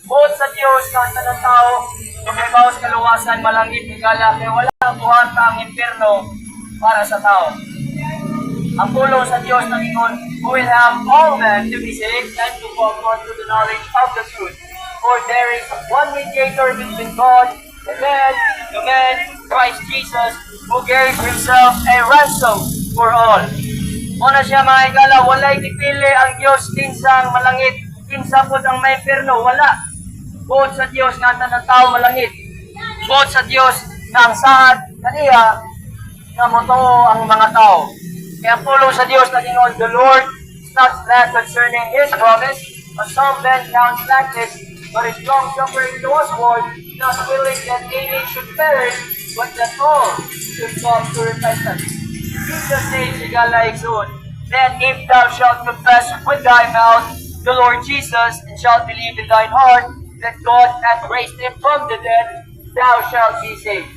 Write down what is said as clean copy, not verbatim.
Buot sa Diyos, kanta ng tao, lumibaw sa kaluwasan, malangit, higala, kaya wala buhat ang impyerno para sa tao. Ang pulong sa Diyos na ingon, who will have all men to be saved and to come unto the knowledge of the truth. For there is one mediator between God and men, the man, Christ Jesus, who gave himself a ransom for all. Una siya mga igala, walay dipili ang Diyos kinsang malangit, kinsa po ang may impyerno, wala. Buot sa Diyos nga ng tao malangit. Buot sa Diyos na ang sahad kaniya nga motoo ang mga tao. Kaya pulong sa Diyos na ingon, the Lord is not slack concerning His promise, but some men count slackness, but is long-suffering towards one, not willing that any should perish, but that all should come to repentance. Jesus says, Sigala Exod, then if thou shalt confess with thy mouth the Lord Jesus, and shalt believe in thine heart that God hath raised him from the dead, thou shalt be saved.